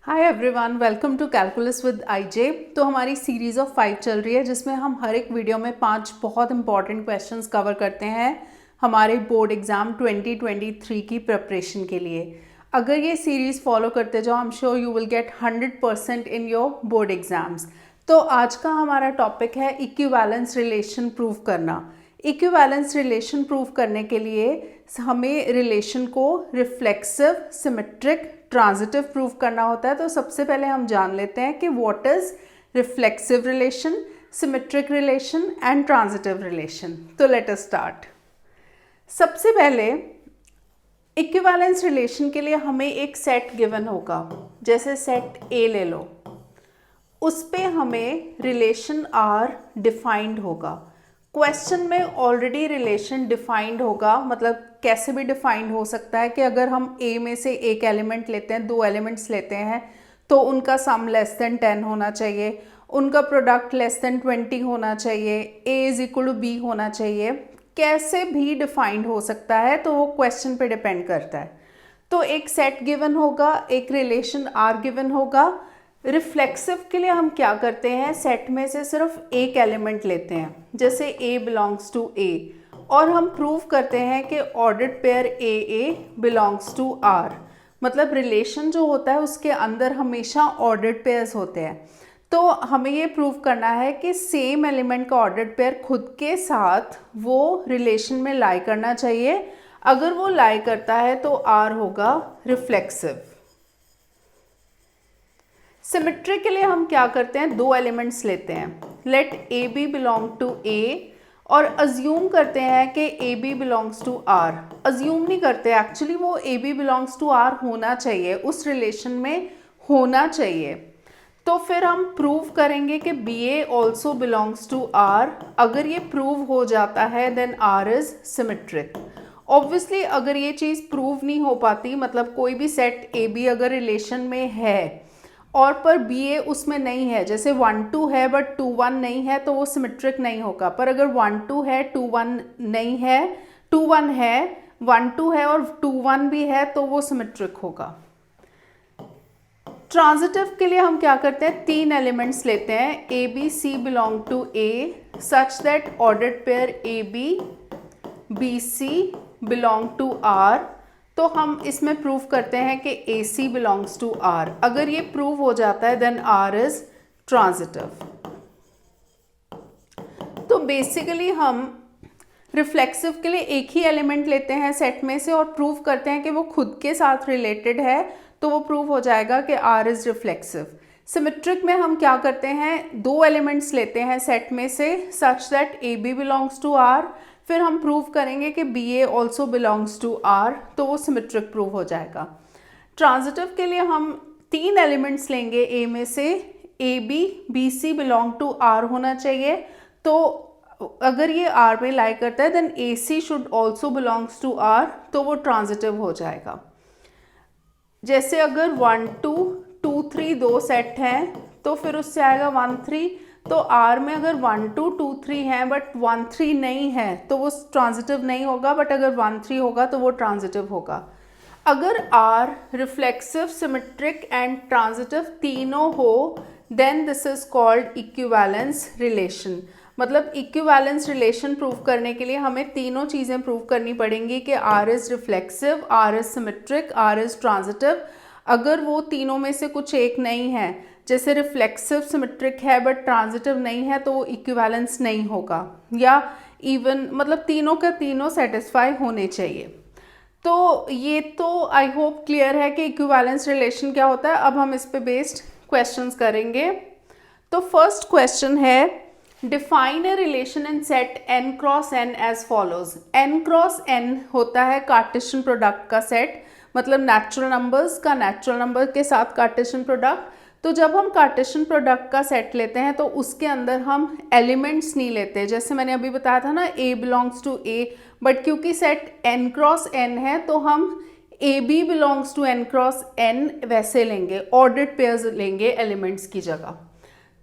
Hi everyone, welcome to calculus with IJ. तो हमारी series of 5 चल रही है जिसमें हम हर एक वीडियो में 5 बहुत इंपॉर्टेंट क्वेश्चंस कवर करते हैं हमारे बोर्ड एग्ज़ाम 2023 की प्रिपरेशन के लिए। अगर ये सीरीज़ फॉलो करते जाओ, I am sure you will get 100% in your board exams. तो आज का हमारा टॉपिक है इक्विवेलेंस रिलेशन प्रूव करना। इक्विवेलेंस रिलेशन प्रूव करने के लिए हमें रिलेशन को रिफ्लेक्सिव, सिमेट्रिक, ट्रांजिटिव प्रूव करना होता है। तो सबसे पहले हम जान लेते हैं कि what is reflexive relation, symmetric relation and transitive relation. तो लेट अस स्टार्ट। सबसे पहले इक्विवेलेंस रिलेशन के लिए हमें एक सेट गिवन होगा, जैसे सेट ए ले लो, उस पे हमें रिलेशन आर डिफाइंड होगा। क्वेश्चन में ऑलरेडी रिलेशन डिफाइंड होगा, मतलब कैसे भी डिफाइंड हो सकता है कि अगर हम ए में से एक एलिमेंट लेते हैं, दो एलिमेंट्स लेते हैं, तो उनका सम लेस देन 10 होना चाहिए, उनका प्रोडक्ट लेस देन 20 होना चाहिए, ए इज इक्वल टू बी होना चाहिए। कैसे भी डिफाइंड हो सकता है, तो वो क्वेश्चन पे डिपेंड करता है। तो एक सेट गिवन होगा, एक रिलेशन आर गिवन होगा। रिफ्लेक्सिव के लिए हम क्या करते हैं, सेट में से सिर्फ एक एलिमेंट लेते हैं, जैसे ए बिलोंग्स टू ए, और हम प्रूव करते हैं कि ordered pair A A belongs to R. मतलब रिलेशन जो होता है उसके अंदर हमेशा ऑर्डर्ड पेयर्स होते हैं। तो हमें ये प्रूव करना है कि सेम एलिमेंट का ऑर्डर्ड पेयर खुद के साथ वो रिलेशन में लाई करना चाहिए। अगर वो लाई करता है तो आर होगा रिफ्लेक्सिव। सिमेट्री के लिए हम क्या करते हैं, दो एलिमेंट्स लेते हैं, let a b belong to a, और अज्यूम करते हैं कि A B belongs to R. Assume नहीं करते, एक्चुअली वो a B belongs to R होना चाहिए, उस रिलेशन में होना चाहिए। तो फिर हम प्रूव करेंगे कि B A also belongs to R. अगर ये प्रूव हो जाता है then R is symmetric. Obviously अगर ये चीज़ प्रूव नहीं हो पाती, मतलब कोई भी सेट ए बी अगर रिलेशन में है और पर बी ए उसमें नहीं है, जैसे 1-2 है बट 2-1 नहीं है, तो वो सिमेट्रिक नहीं होगा। पर अगर 1-2 है, 2-1 नहीं है, 2-1 है, 1-2 है और 2-1 भी है, तो वो सिमेट्रिक होगा। ट्रांजिटिव के लिए हम क्या करते हैं, तीन एलिमेंट्स लेते हैं, A B C belong to A such that ordered pair A B B C belong to R. तो हम इसमें प्रूव करते हैं कि A C belongs to R. अगर ये प्रूव हो जाता है देन आर इज ट्रांजिटिव। तो बेसिकली हम रिफ्लेक्सिव के लिए एक ही एलिमेंट लेते हैं सेट में से और प्रूव करते हैं कि वो खुद के साथ रिलेटेड है, तो वो प्रूव हो जाएगा कि आर इज रिफ्लेक्सिव। सिमेट्रिक में हम क्या करते हैं, दो एलिमेंट्स लेते हैं सेट में से such that A B belongs to R, फिर हम प्रूव करेंगे कि B A also belongs to R, तो वो सिमेट्रिक प्रूव हो जाएगा। ट्रांजिटिव के लिए हम तीन एलिमेंट्स लेंगे ए में से, A B B C belong to R होना चाहिए। तो अगर ये आर में लाई करता है then A C should also belongs to R, तो वो ट्रांजिटिव हो जाएगा। जैसे अगर 1-2, 2-3 दो सेट हैं, तो फिर उससे आएगा 1-3। तो आर में अगर 1-2, 2-3 हैं बट 1-3 नहीं है, तो वो ट्रांजिटिव नहीं होगा, बट अगर 1-3 होगा तो वो ट्रांजिटिव होगा। अगर R reflexive, symmetric and transitive तीनों हो then this is called equivalence relation. मतलब इक्विवेलेंस रिलेशन प्रूव करने के लिए हमें तीनों चीज़ें प्रूव करनी पड़ेंगी कि R is reflexive, R is symmetric, R is transitive. अगर वो तीनों में से कुछ एक नहीं है, जैसे रिफ्लेक्सिव सिमेट्रिक है बट ट्रांजिटिव नहीं है, तो वो इक्विवेलेंस नहीं होगा, या इवन मतलब तीनों का तीनों सेटिस्फाई होने चाहिए। तो ये तो आई होप क्लियर है कि इक्विवेलेंस रिलेशन क्या होता है। अब हम इस पे बेस्ड क्वेश्चंस करेंगे। तो फर्स्ट क्वेश्चन है, define a relation in set n cross n as follows. n cross n होता है कार्टेशियन प्रोडक्ट का सेट, मतलब नेचुरल नंबर्स का नेचुरल नंबर के साथ कार्टेशियन प्रोडक्ट। तो जब हम कार्टेशियन प्रोडक्ट का सेट लेते हैं तो उसके अंदर हम एलिमेंट्स नहीं लेते, जैसे मैंने अभी बताया था ना, a belongs to a, but क्योंकि सेट n क्रॉस n है तो हम A B belongs to n cross n वैसे लेंगे, ऑर्डर्ड पेयर्स लेंगे एलिमेंट्स की जगह।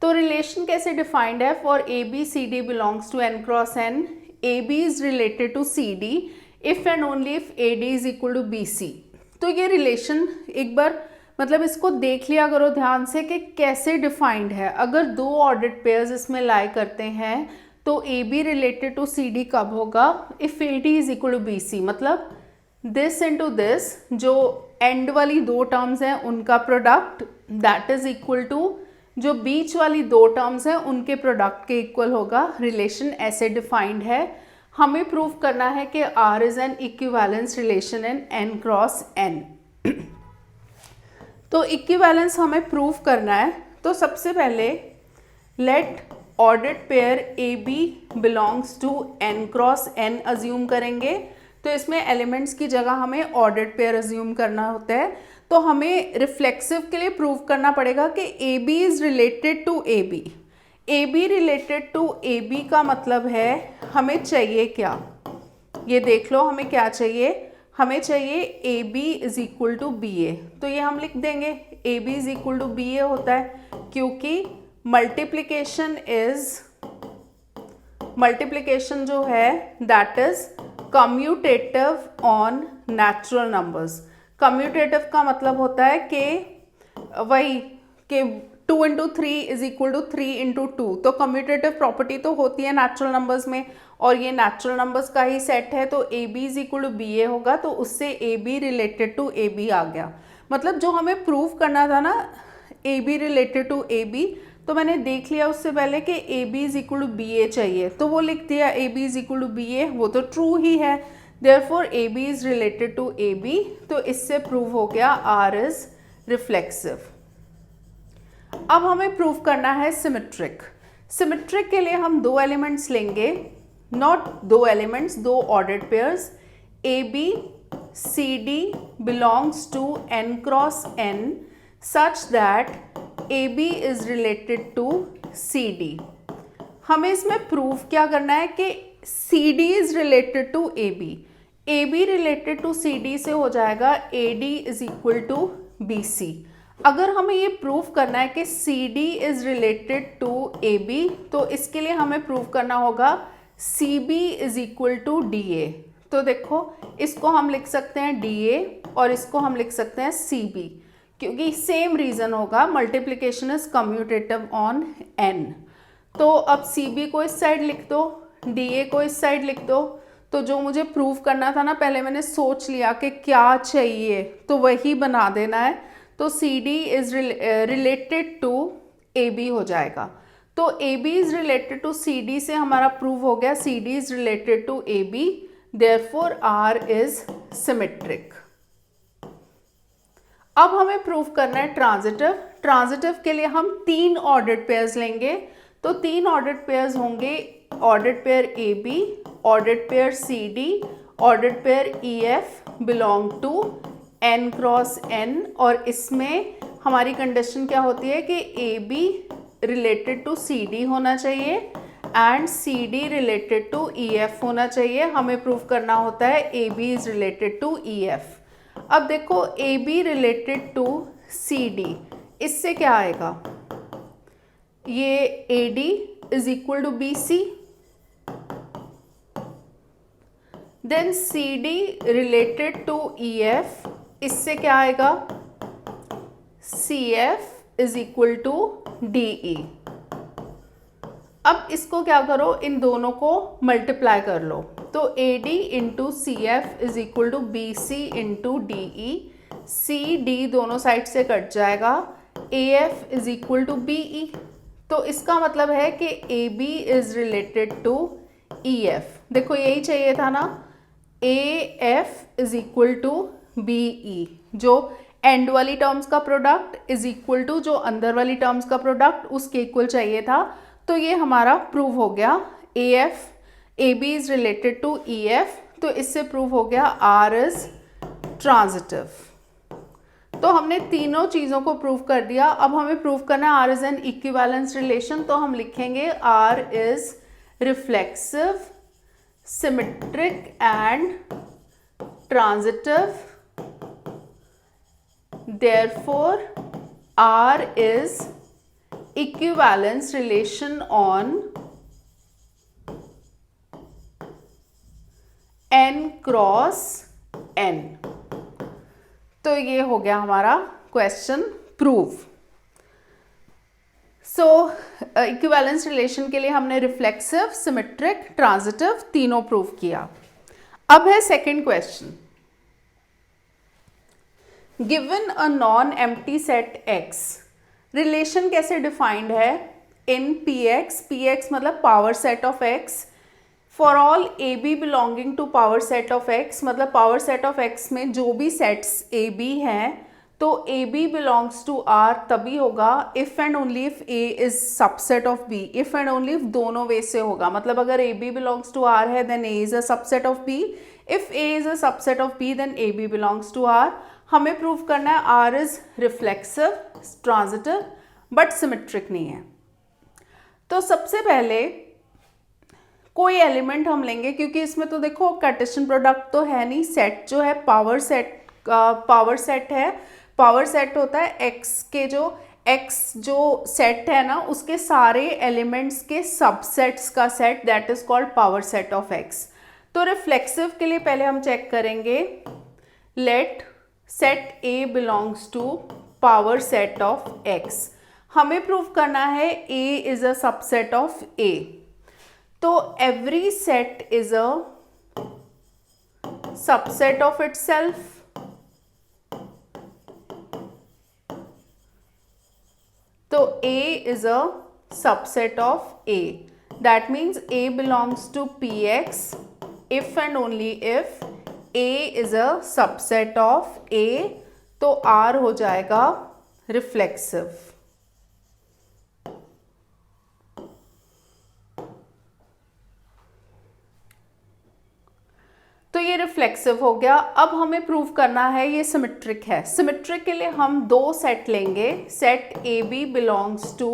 तो रिलेशन कैसे डिफाइंड है, for A B C D belongs to n cross n, A B is related to C D if and only if A D is equal to B C. तो ये relation एक बार मतलब इसको देख लिया करो ध्यान से कि कैसे डिफाइंड है। अगर दो ऑर्डर्ड पेयर्स इसमें लाई करते हैं तो A B related to C D कब होगा, if A D is equal to B C, मतलब दिस इनटू दिस, जो एंड वाली दो टर्म्स हैं उनका product that is equal to जो बीच वाली दो टर्म्स हैं उनके प्रोडक्ट के इक्वल होगा। रिलेशन ऐसे डिफाइंड है। हमें प्रूव करना है कि R is an equivalence relation in n cross n। तो इक्विवेलेंस हमें प्रूव करना है, तो सबसे पहले let ordered pair A B belongs to n cross n assume करेंगे। तो इसमें एलिमेंट्स की जगह हमें ऑर्डर्ड पेयर अज्यूम करना होता है। तो हमें रिफ्लेक्सिव के लिए प्रूव करना पड़ेगा कि A B is related to A B. A B related to A B का मतलब है हमें चाहिए क्या, ये देख लो हमें क्या चाहिए, हमें चाहिए a B is equal to b a. तो ये हम लिख देंगे a B is equal to b a होता है, क्योंकि मल्टीप्लिकेशन जो है that is commutative on natural numbers. Commutative का मतलब होता है कि वही कि 2 into 3 is equal to 3 into 2। तो कम्यूटेटिव प्रॉपर्टी तो होती है नेचुरल नंबर्स में, और ये नेचुरल नंबर्स का ही सेट है। तो A B is equal to b a होगा, तो उससे a B related to A b आ गया। मतलब जो हमें प्रूव करना था ना a B related to A B, तो मैंने देख लिया उससे पहले कि A B is equal to b a चाहिए, तो वो लिख दिया a B is equal to b a, वो तो ट्रू ही है। Therefore A B is related to A B, तो इससे प्रूव हो गया आर इज रिफ्लेक्सिव। अब हमें प्रूव करना है सिमेट्रिक। सिमेट्रिक के लिए हम दो एलिमेंट्स लेंगे, नॉट दो एलिमेंट्स, दो ordered pairs. A B C D belongs to n cross n such that A B is related to C D. हमें इसमें प्रूव क्या करना है कि C D is related to A B. A B related to C D से हो जाएगा A D is equal to B C. अगर हमें ये प्रूव करना है कि C D is related to A B, तो इसके लिए हमें प्रूव करना होगा C B is equal to D A. तो देखो इसको हम लिख सकते हैं डी ए और इसको हम लिख सकते हैं सी बी, क्योंकि सेम रीजन होगा, multiplication is commutative on n। तो अब सी बी को इस साइड लिख दो, डी ए को इस साइड लिख दो। तो जो मुझे प्रूव करना था ना, पहले मैंने सोच लिया कि क्या चाहिए तो वही बना देना है। तो C D is related to A B हो जाएगा। तो A B is related to C D से हमारा प्रूव हो गया C D is related to A B, therefore R is symmetric. अब हमें प्रूव करना है ट्रांजिटिव। ट्रांजिटिव के लिए हम तीन ऑर्डर्ड पेयर्स लेंगे। तो तीन ऑर्डर्ड पेयर्स होंगे, ordered pair A B, ordered pair C D, ordered pair E F belong to n cross n। और इसमें हमारी कंडीशन क्या होती है कि A B related to C D होना चाहिए and C D related to E F होना चाहिए। हमें प्रूव करना होता है A B is related to E F. अब देखो A B related to C D, इससे क्या आएगा, ये A D is equal to B C, then C D related to E F, इससे क्या आएगा, C F is equal to D E. अब इसको क्या करो, इन दोनों को मल्टीप्लाई कर लो। तो A D into C F is equal to B C into D E. C D दोनों साइड से कट जाएगा, A F is equal to B E. तो इसका मतलब है कि A B is related to E F. देखो यही चाहिए था ना, A F is equal to B E, जो एंड वाली टर्म्स का प्रोडक्ट इज इक्वल टू जो अंदर वाली टर्म्स का प्रोडक्ट, उसके इक्वल चाहिए था। तो ये हमारा प्रूव हो गया A F, A B is related to E F. तो इससे प्रूव हो गया आर इज ट्रांजिटिव। तो हमने तीनों चीज़ों को प्रूव कर दिया। अब हमें प्रूव करना है R is an equivalence relation. तो हम लिखेंगे R is reflexive, symmetric and transitive, therefore R is equivalence relation on n cross n। तो ये हो गया हमारा question prove. So equivalence relation के लिए हमने रिफ्लेक्सिव, सिमेट्रिक, ट्रांजिटिव तीनों प्रूव किया। अब है second question. Given a non empty set X, relation कैसे डिफाइंड है? इन Px मतलब power set of X, for all AB belonging to power set of X, मतलब पावर सेट ऑफ X में जो भी सेट्स AB हैं तो AB belongs to R तभी होगा if and only if A is subset of B, if and only if दोनों वे से होगा। मतलब अगर AB बिलोंग्स टू R है then A is a subset of B, if A is a subset of B then AB belongs to R। हमें prove करना है R is reflexive, transitive but symmetric नहीं है। तो सबसे पहले कोई एलिमेंट हम लेंगे, क्योंकि इसमें तो देखो कार्टेशियन प्रोडक्ट तो है नहीं, सेट जो है पावर सेट है। पावर सेट होता है x जो सेट है ना उसके सारे एलिमेंट्स के सबसेट्स का set, that is called power set of x। तो रिफ्लेक्सिव के लिए पहले हम चेक करेंगे, let set A belongs to power set of x। हमें प्रूव करना है A is a subset of A, तो every set is a subset of itself. तो A is a subset of A. That means A belongs to Px if and only if A is a subset of A, तो R हो जाएगा reflexive. तो ये reflexive हो गया। अब हमें प्रूव करना है ये सिमेट्रिक है। सिमेट्रिक के लिए हम दो सेट लेंगे, set AB belongs to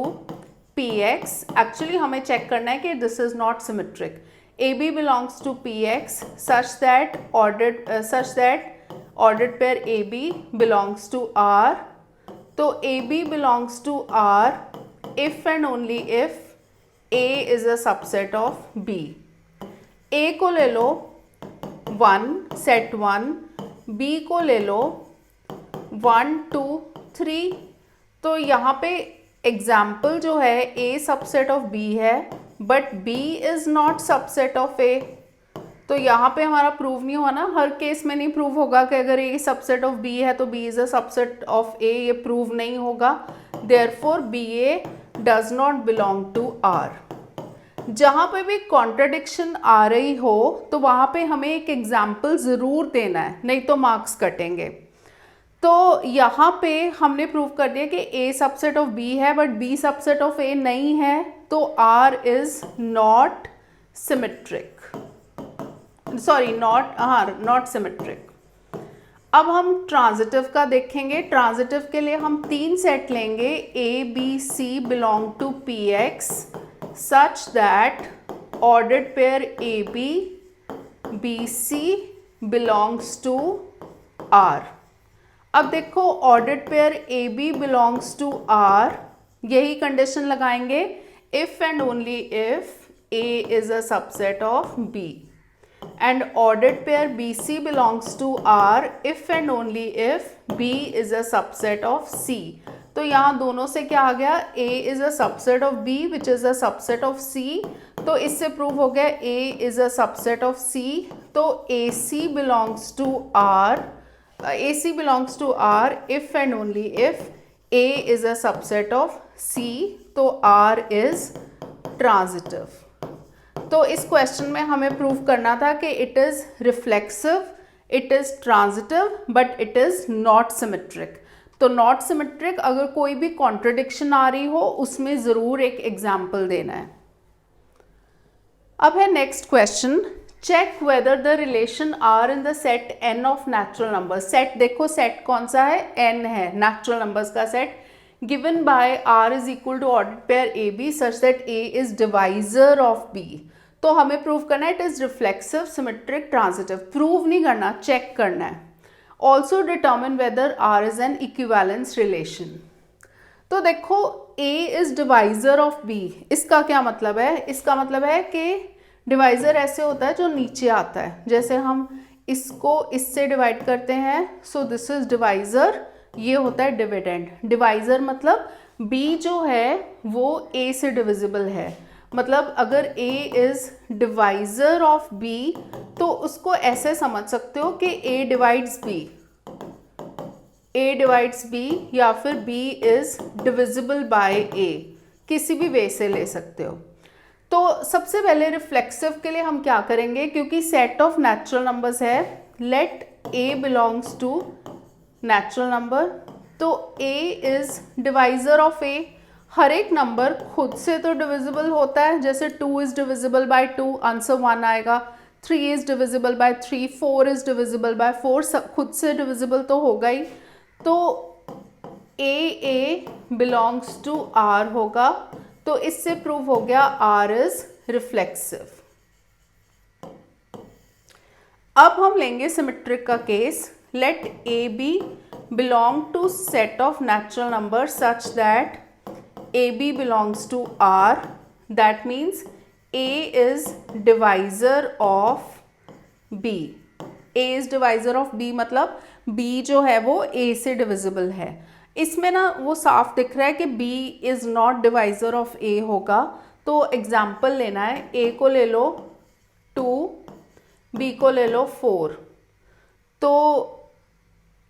Px। Actually हमें चेक करना है कि this is not symmetric. AB belongs to Px such that ordered pair AB belongs to R। तो AB belongs to R if and only if A is a subset of B। A को ले लो 1 set 1, B को ले लो 1 2 3। तो यहाँ पे example जो है A सबसेट ऑफ B है but B is not subset of A। तो यहाँ पे हमारा प्रूव नहीं हुआ ना, हर केस में नहीं प्रूव होगा कि अगर A सबसेट ऑफ B है तो B is a subset of A, ये प्रूव नहीं होगा। Therefore BA does not belong to R। जहाँ पे भी कॉन्ट्रडिक्शन आ रही हो तो वहाँ पे हमें एक एग्जाम्पल ज़रूर देना है, नहीं तो मार्क्स कटेंगे। तो यहाँ पे हमने प्रूव कर दिया कि A सबसेट ऑफ B है but B subset of A नहीं है, तो R is not symmetric, sorry not symmetric. अब हम ट्रांजिटिव का देखेंगे। ट्रांजिटिव के लिए हम तीन सेट लेंगे, A B C belong to Px such that ordered pair AB BC belongs to R। अब देखो ordered pair AB belongs to R, यही कंडीशन लगाएंगे if and only if A is a subset of B, and ordered pair BC belongs to R if and only if B is a subset of C। तो यहाँ दोनों से क्या आ गया, A is a subset of B which is a subset of C। तो इससे prove हो गया A is a subset of C। तो AC belongs to R if and only if A is a subset of C, तो R is transitive. तो इस question में हमें प्रूव करना था कि it is reflexive, it is transitive but it is not symmetric. तो नॉट सिमेट्रिक अगर कोई भी कॉन्ट्रडिक्शन आ रही हो उसमें ज़रूर एक एग्जाम्पल देना है। अब है next question, check whether the relation R in the set n of natural numbers. Set देखो सेट कौन सा है, n है, नेचुरल नंबर्स का सेट, given by r is equal to ordered pair AB such that A is divisor of B। तो हमें prove करना है इट is reflexive, symmetric, transitive. Prove नहीं करना, चेक करना है। Also determine whether R is an equivalence relation. तो देखो A is divisor of B, इसका क्या मतलब है? इसका मतलब है कि डिवाइजर ऐसे होता है जो नीचे आता है, जैसे हम इसको इससे डिवाइड करते हैं, सो दिस इज डिवाइजर, ये होता है डिविडेंड। डिवाइज़र मतलब b जो है वो a से डिविजिबल है, मतलब अगर a is divisor of b तो उसको ऐसे समझ सकते हो कि a divides b, a divides b, या फिर b is divisible by a, किसी भी वे से ले सकते हो। तो सबसे पहले रिफ्लेक्सिव के लिए हम क्या करेंगे, क्योंकि सेट ऑफ नेचुरल नंबर्स है, let a belongs to natural number, तो a is divisor of a। हर एक नंबर खुद से तो डिविजिबल होता है, जैसे 2 इज़ डिविजिबल बाय 2, आंसर 1 आएगा, 3 is divisible by 3, 4 is divisible by 4, सब खुद से डिविजिबल तो होगा ही। तो a बिलोंग्स टू r होगा, तो इससे प्रूव हो गया r इज रिफ्लेक्सिव। अब हम लेंगे सिमेट्रिक का case, let a b belong to set of natural number such that ab belongs to r, that means a is divisor of b, a is divisor of b मतलब b जो है वो a से divisible है। इसमें ना वो साफ दिख रहा है कि b is not divisor of a होगा, तो एग्जाम्पल लेना है, a को ले लो 2, b को ले लो 4, तो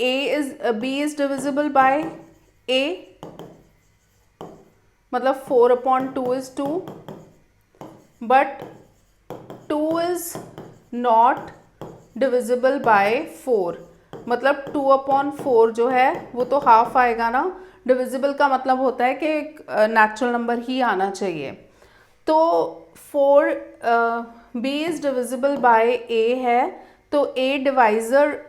b is divisible by a, मतलब 4/2 is 2, but 2 is not divisible by 4, मतलब 2/4 जो है वो तो हाफ आएगा ना, डिविजिबल का मतलब होता है कि नेचुरल नंबर ही आना चाहिए। तो 4 b is divisible by a है, तो a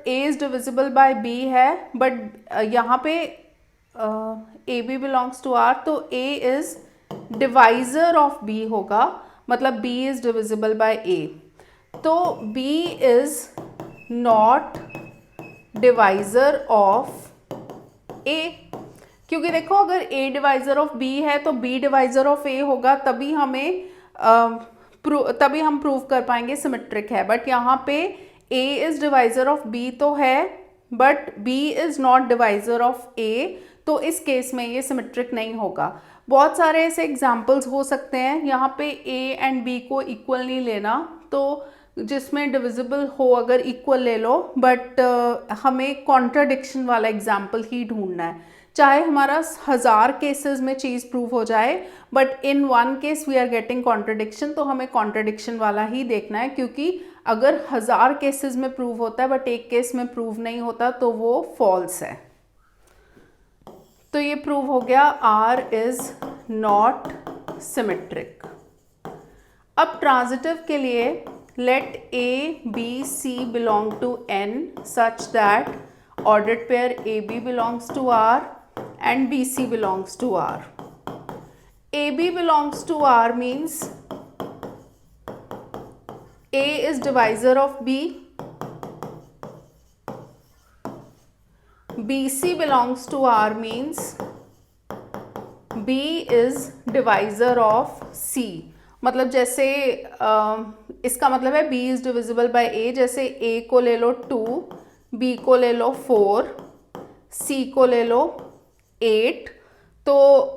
is divisible by b है, बट यहाँ पे ab बिलोंग्स टू r, तो a is divisor of b होगा, मतलब b is divisible by a, तो b is not divisor of a, क्योंकि देखो अगर a डिवाइज़र ऑफ b है तो b डिवाइज़र ऑफ a होगा, तभी हम प्रूव कर पाएंगे सिमेट्रिक है। बट यहाँ पे a is divisor of b तो है, but b is not divisor of a, तो इस केस में ये सिमेट्रिक नहीं होगा। बहुत सारे ऐसे एग्जाम्पल्स हो सकते हैं, यहाँ पे a एंड b को इक्वल नहीं लेना, तो जिसमें डिविजिबल हो अगर इक्वल ले लो, बट हमें कॉन्ट्राडिक्शन वाला एग्जाम्पल ही ढूंढना है, चाहे हमारा 1000 केसेस में चीज़ प्रूव हो जाए, but in one case we are getting contradiction, तो हमें कॉन्ट्राडिक्शन वाला ही देखना है, क्योंकि अगर 1000 केसेस में प्रूव होता है बट एक केस में प्रूव नहीं होता तो वो फॉल्स है। तो ये प्रूव हो गया r इज़ नॉट सिमेट्रिक। अब ट्रांजिटिव के लिए let a b c belong to n such that ordered pair ab belongs to r and bc belongs to r. ab belongs to r means a is divisor of b, bc belongs to r means b is divisor of c, मतलब जैसे इसका मतलब है b is divisible by a, जैसे a को ले लो 2, b को ले लो 4, c को ले लो 8, तो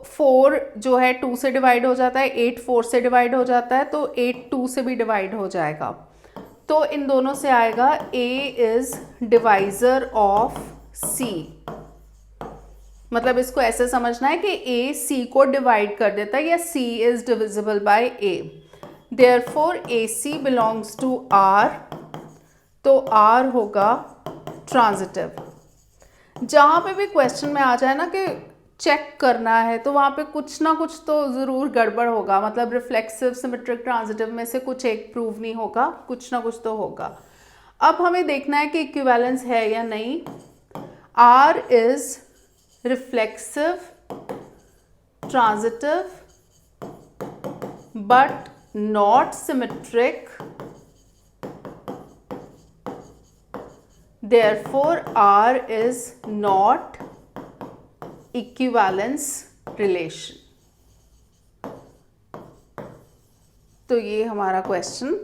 4 जो है 2 से डिवाइड हो जाता है, 8 4 से डिवाइड हो जाता है, तो 8 2 से भी डिवाइड हो जाएगा, तो इन दोनों से आएगा a is divisor of c, मतलब इसको ऐसे समझना है कि a c को डिवाइड कर देता है, या c is divisible by a, therefore AC belongs to R, तो R होगा ट्रांजिटिव। जहाँ पे भी क्वेश्चन में आ जाए ना कि चेक करना है, तो वहाँ पे कुछ ना कुछ तो ज़रूर गड़बड़ होगा, मतलब रिफ्लेक्सिव सिमेट्रिक ट्रांजिटिव में से कुछ एक प्रूव नहीं होगा, कुछ ना कुछ तो होगा। अब हमें देखना है कि इक्विवेलेंस है या नहीं। R is reflexive transitive but not symmetric, therefore R is not equivalence relation। तो ये हमारा क्वेश्चन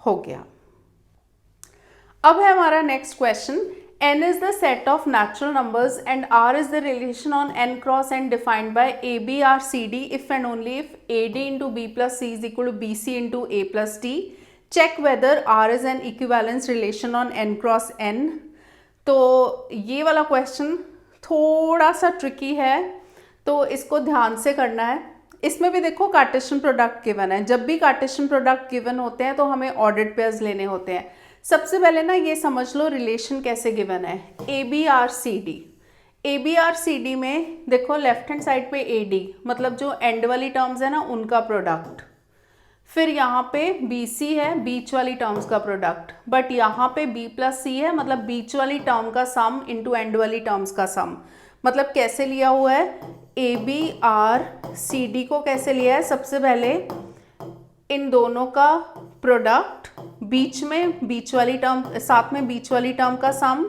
हो गया। अब है हमारा next question, n is the set of natural numbers and r is the relation on n cross n defined by a, b, r, c, d if and only if a, d into b plus c is equal to b, c into a plus d. Check whether r is an equivalence relation on n cross n. तो ये वाला question थोड़ा सा tricky है, तो इसको ध्यान से करना है। इसमें भी देखो कार्टेशियन प्रोडक्ट गिवन है, जब भी कार्टेशियन प्रोडक्ट गिवन होते हैं तो हमें ऑर्डर्ड पेयर्स लेने होते हैं। सबसे पहले ना ये समझ लो रिलेशन कैसे गिवन है, A B R C D. A B R C D में देखो लेफ्ट हैंड साइड पे ए डी मतलब जो एंड वाली टर्म्स है ना उनका प्रोडक्ट, फिर यहाँ पे बी सी है बीच वाली टर्म्स का प्रोडक्ट, बट यहाँ पे बी प्लस सी है मतलब बीच वाली टर्म का सम इंटू एंड वाली टर्म्स का सम। मतलब कैसे लिया हुआ है, A B R C D को कैसे लिया है, सबसे पहले इन दोनों का प्रोडक्ट, बीच में बीच वाली टर्म, साथ में बीच वाली टर्म का सम,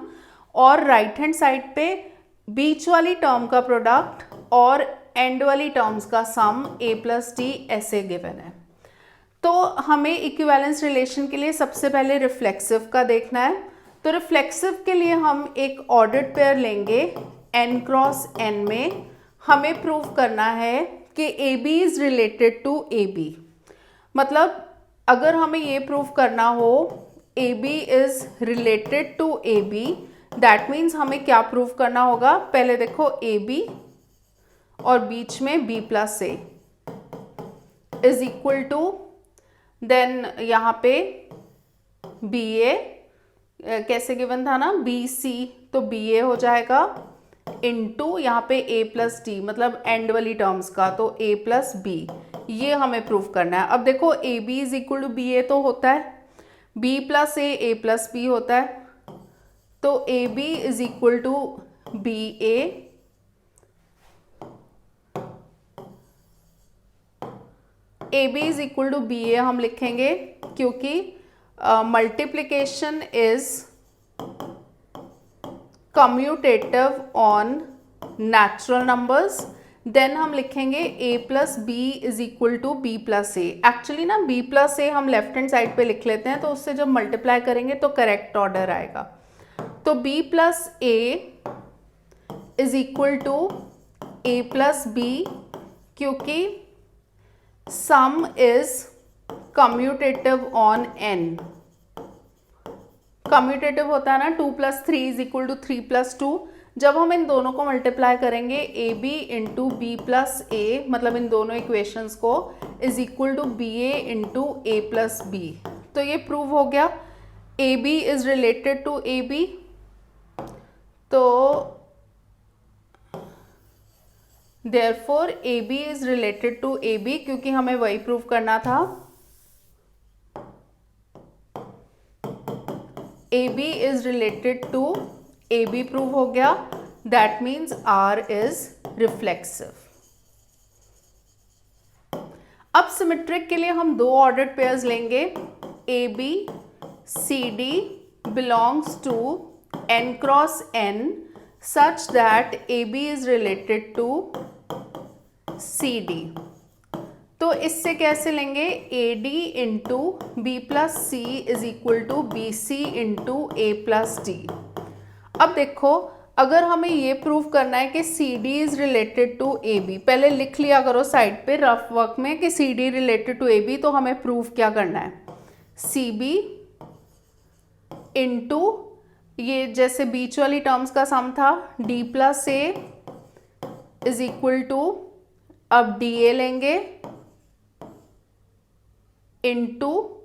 और राइट हैंड साइड पे बीच वाली टर्म का प्रोडक्ट और एंड वाली टर्म्स का सम a प्लस डी ऐसे गिवन है। तो हमें इक्विवेलेंस रिलेशन के लिए सबसे पहले रिफ्लेक्सिव का देखना है। तो रिफ्लेक्सिव के लिए हम एक ऑर्डर्ड पेयर लेंगे n क्रॉस n में। हमें प्रूव करना है कि A B is related to A B. मतलब अगर हमें ये प्रूव करना हो A B is related to A B, that means हमें क्या प्रूव करना होगा, पहले देखो ए बी और बीच में B plus A is equal to, then यहाँ पे बी ए कैसे गिवन था ना, बी सी, तो बी ए हो जाएगा इनटू यहाँ पे ए प्लस डी मतलब एंड वाली टर्म्स का, तो ए प्लस बी, ये हमें प्रूव करना है। अब देखो A B is equal to b a तो होता है, b plus a plus b होता है, तो A B is equal to b A B is equal to b a हम लिखेंगे क्योंकि multiplication is commutative on natural numbers. Then हम लिखेंगे a plus B is equal to b plus a. Actually ना b plus a हम left hand side पे लिख लेते हैं, तो उससे जब मल्टीप्लाई करेंगे तो करेक्ट ऑर्डर आएगा। तो b plus A is equal to a plus b, क्योंकि sum is commutative on n। Commutative होता है ना 2 plus 3 is equal to 3 plus 2। जब हम इन दोनों को मल्टीप्लाई करेंगे a b into B plus a मतलब इन दोनों इक्वेशंस को, is equal to b a into A plus B. तो ये प्रूव हो गया a B is related to A B. तो therefore A B is related to A B, क्योंकि हमें वही प्रूव करना था। A B is related to A B prove हो गया, that means R is reflexive. अब सिमेट्रिक के लिए हम दो ऑर्डर्ड पेयर्स लेंगे, A B C D belongs to n cross n such that A B is related to C D. तो इससे कैसे लेंगे, A D into B plus C is equal to B C into A plus D. अब देखो अगर हमें ये prove करना है कि C D is related to A B, पहले लिख लिया करो साइड पे रफ वर्क में कि C D related to A B, तो हमें प्रूव क्या करना है, सी बी इंटू ये जैसे बीच वाली टर्म्स का सम था D plus A is equal to, अब डी ए लेंगे इंटू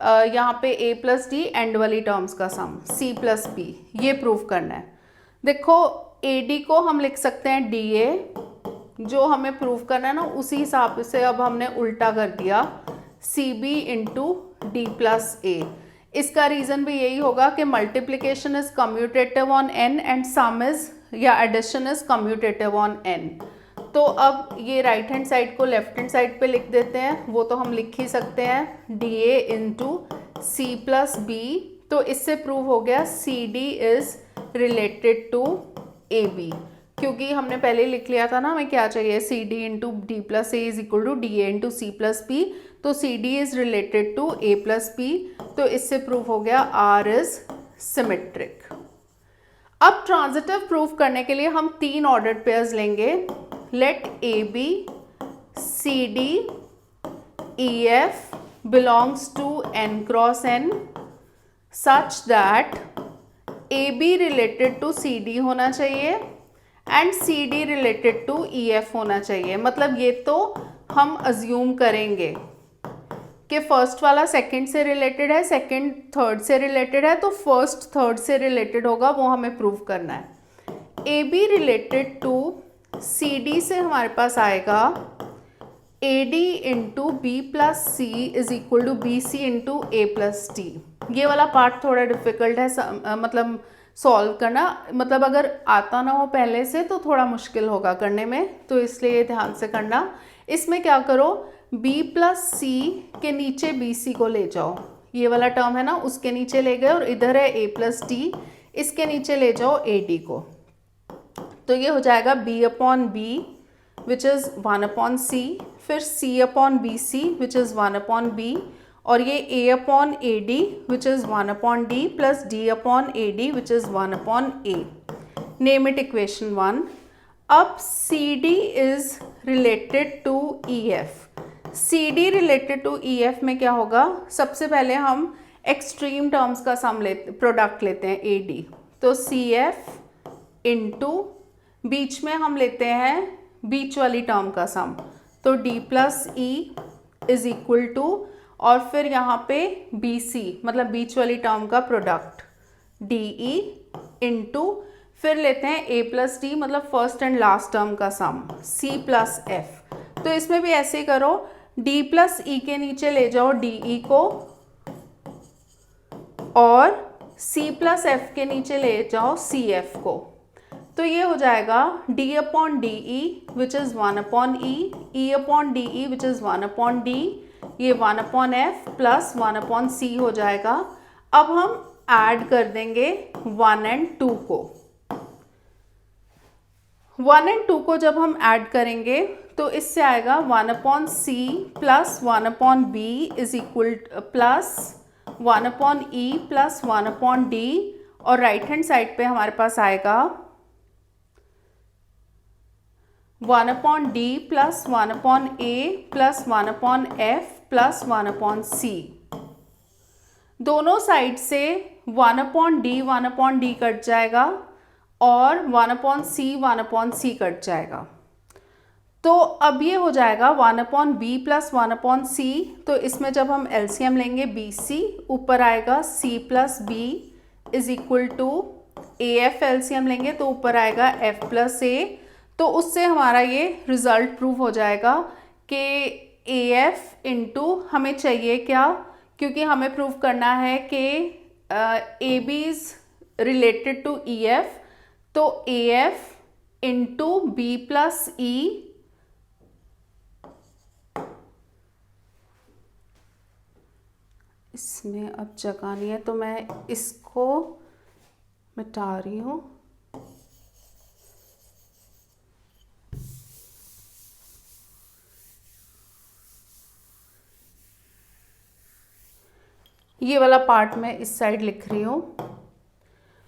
यहाँ पे a प्लस डी एंड वाली टर्म्स का सम c प्लस बी, ये प्रूव करना है। देखो ए डी को हम लिख सकते हैं डी ए, जो हमें प्रूव करना है ना उसी हिसाब से अब हमने उल्टा कर दिया c b into d plus a. इसका रीज़न भी यही होगा कि multiplication is commutative on n and sum is या addition is commutative on n। तो अब ये राइट हैंड साइड को लेफ्ट हैंड साइड पे लिख देते हैं, वो तो हम लिख ही सकते हैं डी ए इंटू सी प्लस बी। तो इससे प्रूव हो गया C D is related to A B, क्योंकि हमने पहले लिख लिया था ना हमें क्या चाहिए, c d into d plus A is equal to D A into C plus B. तो C D is related to a plus B, तो इससे प्रूव हो गया आर इज सिमेट्रिक। अब ट्रांजिटिव प्रूफ करने के लिए हम 3 ऑर्डर्ड पेयर्स लेंगे. Let a B C d e f belongs to n cross n such that A B related to C D होना चाहिए and C D related to E F होना चाहिए. मतलब ये तो हम अज्यूम करेंगे कि फर्स्ट वाला सेकंड से रिलेटेड है, सेकंड थर्ड से रिलेटेड है, तो फर्स्ट थर्ड से रिलेटेड होगा, वो हमें प्रूव करना है. A B related to C D से हमारे पास आएगा A D into B plus C is equal to B C into A plus D. ये वाला पार्ट थोड़ा डिफिकल्ट है मतलब सॉल्व करना, मतलब अगर आता ना हो पहले से तो थोड़ा मुश्किल होगा करने में, तो इसलिए ध्यान से करना. इसमें क्या करो, b प्लस सी के नीचे बी सी को ले जाओ, ये वाला टर्म है ना उसके नीचे ले गए, और इधर है a प्लस डी, इसके नीचे ले जाओ ए डी को. तो ये हो जाएगा b upon b which is 1 upon c, फिर c upon b c which is 1 upon b, और ये a upon a d which is 1 upon d plus d upon a d which is 1 upon a. Name it equation 1. अब c d is related to E f. C D related to E f में क्या होगा, सबसे पहले हम extreme terms का some product लेते हैं ए डी. तो सी एफ इंटू बीच में हम लेते हैं बीच वाली टर्म का सम, तो D plus E is equal to, और फिर यहाँ पे बी सी मतलब बीच वाली टर्म का प्रोडक्ट डी ई इंटू, फिर लेते हैं ए प्लस डी मतलब फर्स्ट एंड लास्ट टर्म का सम सी प्लस एफ. तो इसमें भी ऐसे ही करो, डी प्लस ई के नीचे ले जाओ डी ई को, और सी प्लस एफ के नीचे ले जाओ सी एफ को. तो ये हो जाएगा D upon D E which is 1 upon E upon D E which is 1 upon D, ये 1 अपॉन एफ प्लस 1 अपॉन सी हो जाएगा. अब हम ऐड कर देंगे 1 एंड 2 को. 1 एंड 2 को जब हम ऐड करेंगे तो इससे आएगा 1 upon c plus 1 upon b is equal plus 1 upon e plus 1 upon d, और राइट हैंड साइड पे हमारे पास आएगा 1 अपॉन डी प्लस 1 अपॉन ए plus 1 upon f plus 1 upon c. दोनों साइड से 1 अपॉन डी कट जाएगा, और 1 अपॉन सी cut जाएगा. तो अब ये हो जाएगा 1 अपॉन बी प्लस 1 अपॉन सी. तो इसमें जब हम एलसीएम लेंगे बी सी, ऊपर आएगा C plus B is equal to A F. LCM लेंगे तो ऊपर आएगा एफ प्लस ए. तो उससे हमारा ये रिजल्ट प्रूव हो जाएगा कि ए एफ इंटू हमें चाहिए क्या, क्योंकि हमें प्रूव करना है कि A B is related to E F, तो a F into B plus e इसमें अब जगह नहीं है तो मैं इसको मिटा रही हूँ. ये वाला पार्ट मैं इस साइड लिख रही हूँ.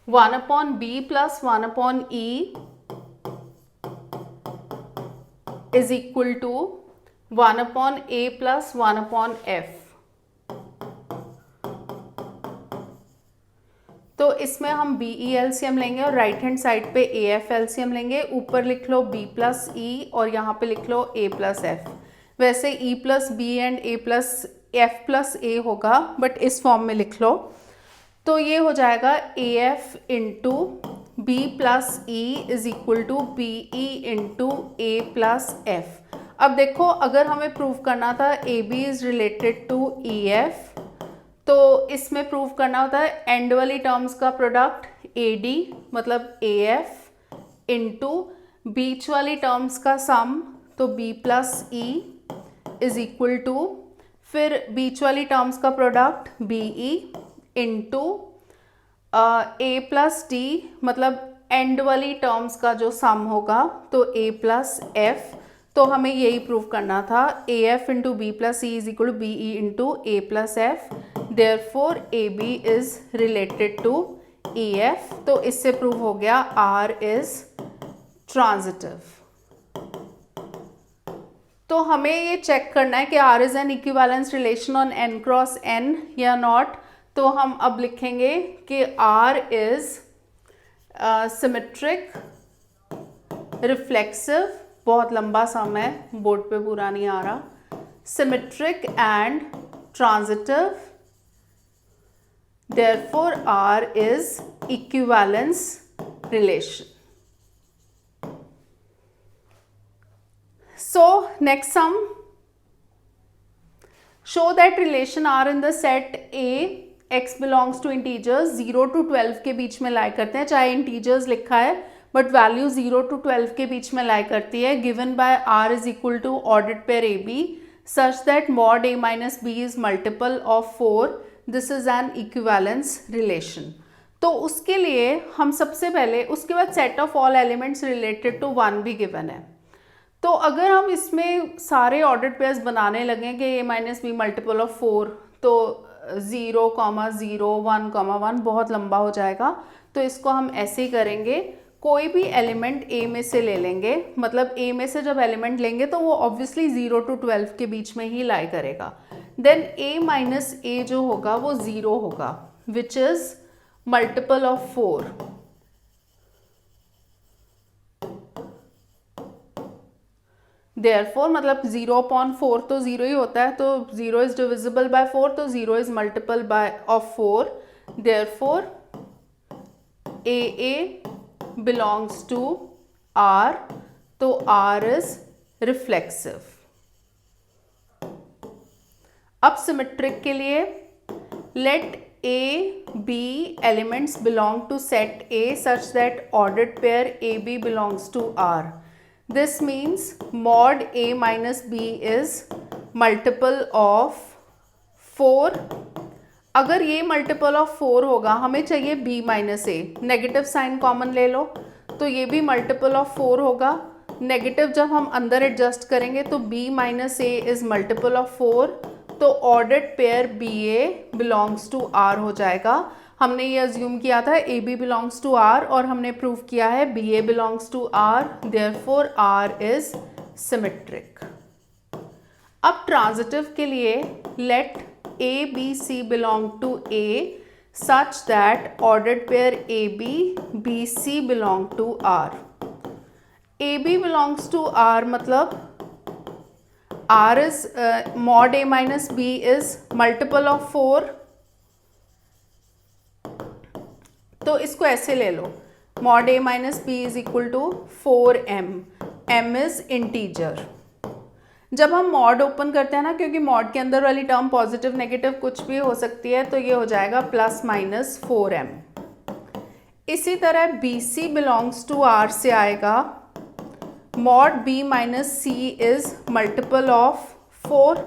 1 upon B plus 1 upon E is equal to 1 upon A plus 1 upon F. तो इसमें हम बी ई एलसीएम लेंगे और राइट हैंड साइड पे ए एफ एलसीएम लेंगे. ऊपर लिख लो बी प्लस ई और यहाँ पे लिख लो ए प्लस एफ. वैसे e plus b and a plus f plus a होगा, बट इस फॉर्म में लिख लो. तो ये हो जाएगा A F into B plus E is equal to B E into A plus F. अब देखो, अगर हमें प्रूव करना था A B is related to E F, तो इसमें प्रूव करना होता है एंड वाली टर्म्स का प्रोडक्ट ए डी मतलब ए एफ इंटू बीच वाली टर्म्स का सम, तो B plus E is equal to फिर बीच वाली टर्म्स का प्रोडक्ट बी ई इंटू ए प्लस डी मतलब एंड वाली टर्म्स का जो सम होगा, तो ए प्लस एफ. तो हमें यही प्रूव करना था, A F into B plus E is equal to B E into A plus F. Therefore, AB is related to AF, तो इससे प्रूव हो गया R इज ट्रांजिटिव। तो हमें ये चेक करना है कि R is an equivalence relation on n cross n या नॉट। तो हम अब लिखेंगे कि R इज सिमेट्रिक, रिफ्लेक्सिव, बहुत लंबा सम है, बोर्ड पे पूरा नहीं आ रहा, symmetric and transitive, therefore R is equivalence relation. So next sum, show that relation R in the set A x belongs to integers 0 to 12 के बीच में लाई करते हैं, चाहे integers लिखा है बट वैल्यू 0 to 12 के बीच में लाई करती है, given by R is equal to ordered pair AB such that mod A minus B is multiple of 4. This is an equivalence relation. तो उसके लिए हम सबसे पहले, उसके बाद set of all elements related to 1 भी गिवन है। तो अगर हम इसमें सारे ऑर्डर्ड पेयर्स बनाने लगे कि A minus be multiple of 4, तो 0, 0, 1, 1 बहुत लंबा हो जाएगा। तो इसको हम ऐसे ही करेंगे, कोई भी एलिमेंट A में से ले लेंगे, मतलब A में से जब एलिमेंट लेंगे तो वो ऑब्वियसली 0 to 12 के बीच में ही लाई करेगा। देन A माइनस A जो होगा वो 0 होगा, which is multiple of 4। Therefore मतलब 0/4 तो 0 ही होता है, तो 0 इज डिविजिबल बाय 4, तो 0 is multiple by of 4। Therefore AA belongs to R, तो R इज रिफ्लेक्सिव। अब सिमेट्रिक के लिए, let A B elements belong to set A such that ordered pair AB belongs to R. This means mod A minus B is multiple of 4. अगर ये multiple of 4 होगा, हमें चाहिए B minus A, negative sign common ले लो, तो ये भी मल्टीपल ऑफ 4 होगा। नेगेटिव जब हम अंदर एडजस्ट करेंगे तो B minus A is multiple of 4, तो ordered pair BA belongs to R हो जाएगा। हमने ये अज्यूम किया था AB बिलोंग्स टू R और हमने प्रूव किया है BA belongs to R, therefore R is symmetric. अब ट्रांजिटिव के लिए, let A B C belong to A such that ordered pair AB BC belong to R. AB belongs to R मतलब R is mod A minus B is multiple of 4, तो इसको ऐसे ले लो, mod A minus B is equal to 4m, m is integer। जब हम mod open करते हैं ना, क्योंकि मॉड के अंदर वाली टर्म पॉजिटिव नेगेटिव कुछ भी हो सकती है, तो ये हो जाएगा प्लस माइनस 4m। इसी तरह BC बिलोंग्स टू R से आएगा, mod B minus C is multiple of 4,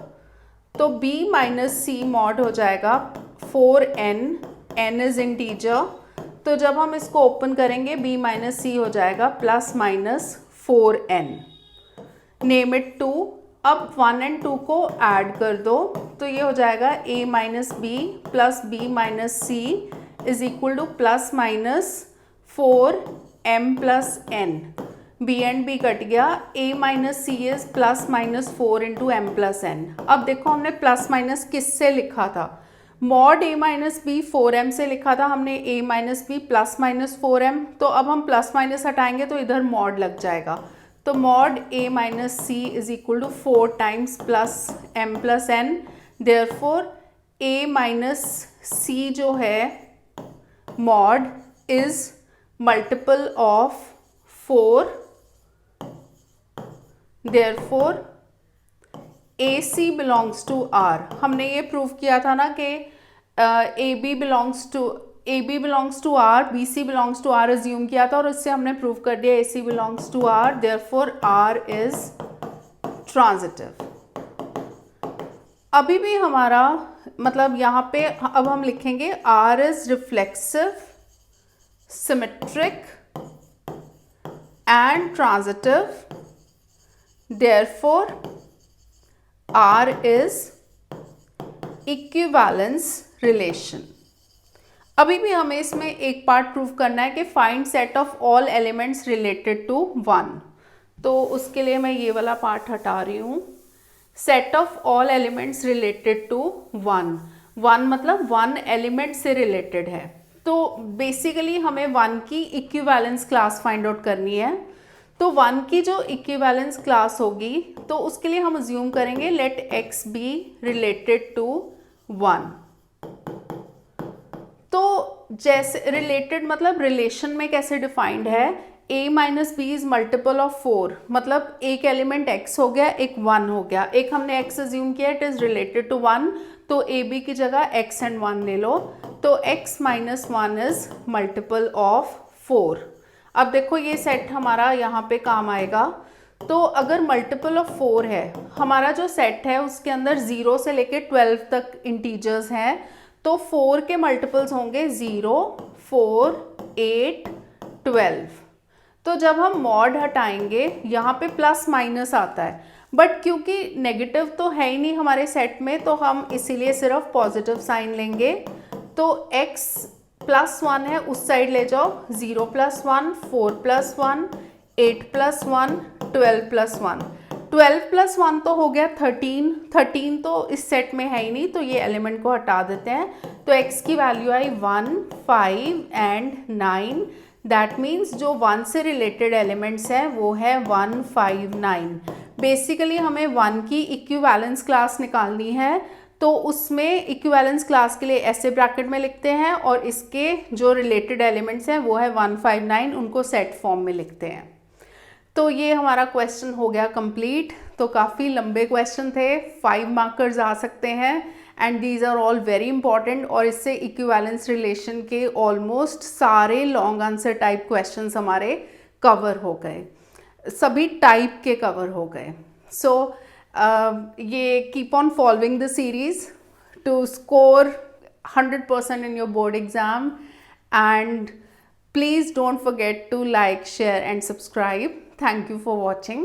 तो B माइनस C मॉड हो जाएगा 4n, n इज इंटीजर, तो जब हम इसको ओपन करेंगे B माइनस C हो जाएगा plus minus 4n। Name it 2। अब 1 and 2 को ऐड कर दो, तो ये हो जाएगा A minus B plus B minus C is equal to plus minus 4m plus n। B and B cut गया, A minus C is plus minus 4 into m plus n। अब देखो हमने प्लस माइनस किससे लिखा था, mod A minus B 4m से लिखा था हमने, A minus B plus minus 4m, तो अब हम प्लस माइनस हटाएंगे तो इधर मॉड लग जाएगा, तो mod A minus C is equal to 4 times plus m plus n। Therefore A minus C जो है mod is multiple of 4, therefore AC belongs to R। हमने ये प्रूव किया था ना कि AB belongs to R, BC belongs to R assume किया था और इससे हमने प्रूव कर दिया AC belongs to R, therefore R is transitive. अभी भी हमारा मतलब यहाँ पे अब हम लिखेंगे R is reflexive, symmetric and transitive, therefore R is equivalence relation। अभी भी हमें इसमें एक पार्ट प्रूव करना है कि find set of all elements related to 1। तो उसके लिए मैं ये वाला पार्ट हटा रही हूँ। Set of all elements related to 1। 1 मतलब 1 एलिमेंट से रिलेटेड है। तो बेसिकली हमें 1 की इक्विवेलेंस क्लास फाइंड आउट करनी है। तो 1 की जो इक्विवेलेंस क्लास होगी तो उसके लिए हम अज्यूम करेंगे let x B related to 1। तो जैसे रिलेटेड मतलब रिलेशन में कैसे डिफाइंड है, a minus B is multiple of 4, मतलब एक एलिमेंट x हो गया, एक 1 हो गया, एक हमने x अज्यूम किया, इट इज रिलेटेड टू 1, तो a b की जगह x एंड 1 ले लो, तो x minus 1 is multiple of 4। अब देखो ये सेट हमारा यहाँ पे काम आएगा। तो अगर मल्टीपल ऑफ 4 है, हमारा जो सेट है उसके अंदर 0 से लेके 12 तक इंटीजर्स हैं, तो 4 के मल्टीपल्स होंगे 0, 4, 8, 12। तो जब हम मॉड हटाएंगे यहाँ पे प्लस माइनस आता है, बट क्योंकि नेगेटिव तो है ही नहीं हमारे सेट में, तो हम इसीलिए सिर्फ पॉजिटिव साइन लेंगे। तो x प्लस 1 है, उस साइड ले जाओ, 0 plus 1, 4 plus 1, 8 plus 1, 12 plus 1। 12 plus 1 तो हो गया 13, 13 तो इस सेट में है ही नहीं, तो ये एलिमेंट को हटा देते हैं। तो x की value I 1, 5 and 9। That means जो 1 से रिलेटेड एलिमेंट्स हैं वो है 1, 5, 9। बेसिकली हमें 1 की इक्विवेलेंस क्लास निकालनी है, तो उसमें इक्विवेलेंस क्लास के लिए ऐसे ब्रैकेट में लिखते हैं और इसके जो रिलेटेड एलिमेंट्स हैं वो है 1, 5, 9, उनको सेट फॉर्म में लिखते हैं। तो ये हमारा क्वेश्चन हो गया कंप्लीट। तो काफ़ी लंबे क्वेश्चन थे, 5 मार्कर्स आ सकते हैं and these are all very important, और इससे इक्विवेलेंस रिलेशन के ऑलमोस्ट सारे लॉन्ग आंसर टाइप क्वेश्चंस हमारे कवर हो गए, सभी टाइप के कवर हो गए। सो ये keep on following the series to score 100% in your board exam, and please don't forget to like, share and subscribe. Thank you for watching.